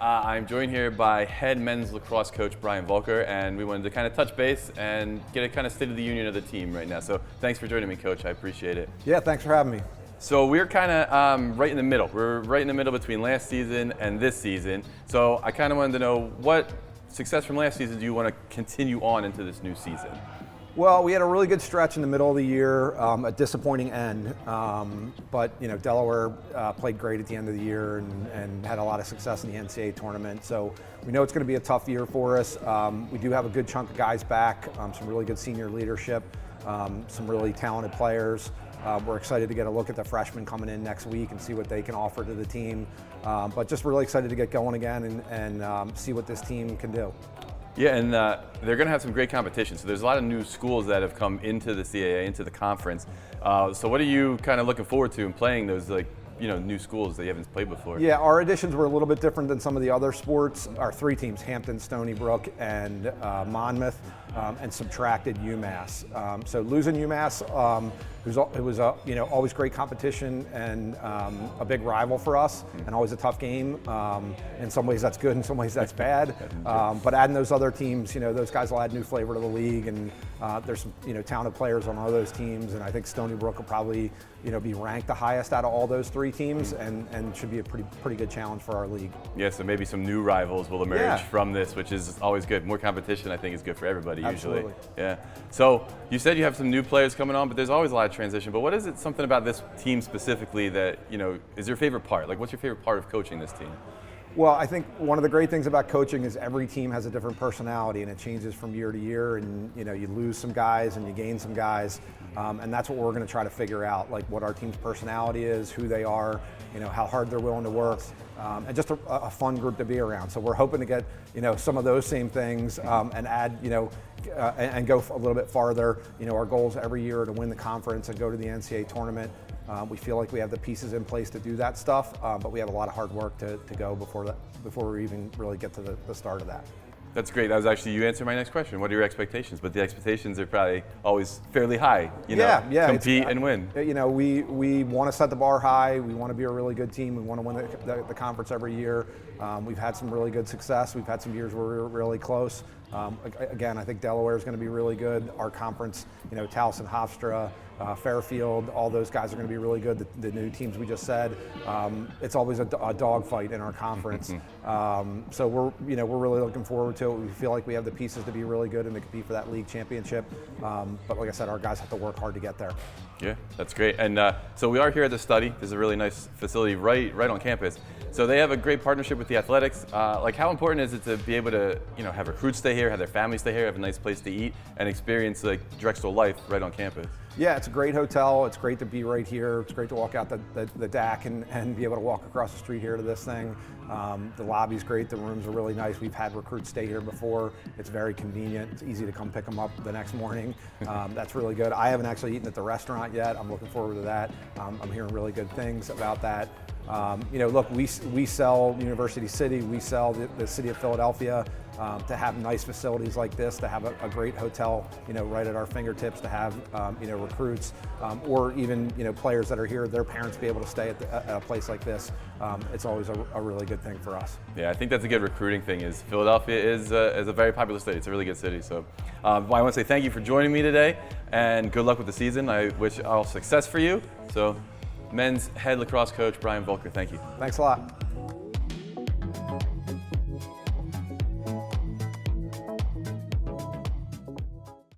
I'm joined here by head men's lacrosse coach Brian Voelker, and we wanted to kind of touch base and get a kind of state of the union of the team right now. So thanks for joining me, Coach. I appreciate it. Yeah, thanks for having me. So we're kind of right in the middle. We're right in the middle between last season and this season. So I kind of wanted to know, what success from last season do you want to continue on into this new season? Well, we had a really good stretch in the middle of the year, a disappointing end, but Delaware played great at the end of the year and had a lot of success in the NCAA tournament. So we know it's going to be a tough year for us. We do have a good chunk of guys back, some really good senior leadership, some really talented players. We're excited to get a look at the freshmen coming in next week and see what they can offer to the team. But just really excited to get going again and see what this team can do. Yeah, and they're going to have some great competition. So there's a lot of new schools that have come into the CAA, into the conference. So what are you kind of looking forward to in playing those new schools that you haven't played before? Yeah, our additions were a little bit different than some of the other sports. Our three teams, Hampton, Stony Brook, and Monmouth, and subtracted UMass. So losing UMass, it was always great competition and a big rival for us, and always a tough game. In some ways that's good, in some ways that's bad. But adding those other teams, those guys will add new flavor to the league, and there's some talented players on all those teams, and I think Stony Brook will probably be ranked the highest out of all those three teams, and should be a pretty good challenge for our league. Yeah, so maybe some new rivals will emerge from this, which is always good. More competition, I think, is good for everybody. Absolutely. Usually. Yeah. So you said you have some new players coming on, but there's always a lot of transition. But what is it, something about this team specifically that is your favorite part? Like, what's your favorite part of coaching this team? Well, I think one of the great things about coaching is every team has a different personality, and it changes from year to year, and you lose some guys and you gain some guys, and that's what we're going to try to figure out, like what our team's personality is, who they are, how hard they're willing to work, and just a fun group to be around. So we're hoping to get some of those same things and add and go a little bit farther. Our goals every year are to win the conference and go to the NCAA tournament. We feel like we have the pieces in place to do that stuff, but we have a lot of hard work to go before we even really get to the start of that. That's great. That was actually, you answered my next question. What are your expectations? But the expectations are probably always fairly high. Compete and win. We want to set the bar high. We want to be a really good team. We want to win the conference every year. We've had some really good success. We've had some years where we were really close. Again, I think Delaware is going to be really good. Our conference, Towson, Hofstra, Fairfield, all those guys are going to be really good. The new teams we just said, it's always a dogfight in our conference. So we're really looking forward to it. We feel like we have the pieces to be really good and to compete for that league championship. But like I said, our guys have to work hard to get there. Yeah, that's great. And so we are here at the Study. There's a really nice facility right on campus. So they have a great partnership with the athletics. Like, how important is it to be able to have recruits stay here, have their families stay here, have a nice place to eat, and experience like Drexel life right on campus? Yeah, it's a great hotel. It's great to be right here. It's great to walk out the DAC and be able to walk across the street here to this thing. The lobby's great. The rooms are really nice. We've had recruits stay here before. It's very convenient. It's easy to come pick them up the next morning. That's really good. I haven't actually eaten at the restaurant yet. I'm looking forward to that. I'm hearing really good things about that. Look, we sell University City. We sell the city of Philadelphia. To have nice facilities like this, to have a great hotel, right at our fingertips, to have, recruits, or even, players that are here, their parents be able to stay at a place like this. It's always a really good thing for us. Yeah, I think that's a good recruiting thing. Is Philadelphia is a very popular city. It's a really good city. So I want to say thank you for joining me today, and good luck with the season. I wish all success for you. So, men's head lacrosse coach Brian Voelker, thank you. Thanks a lot.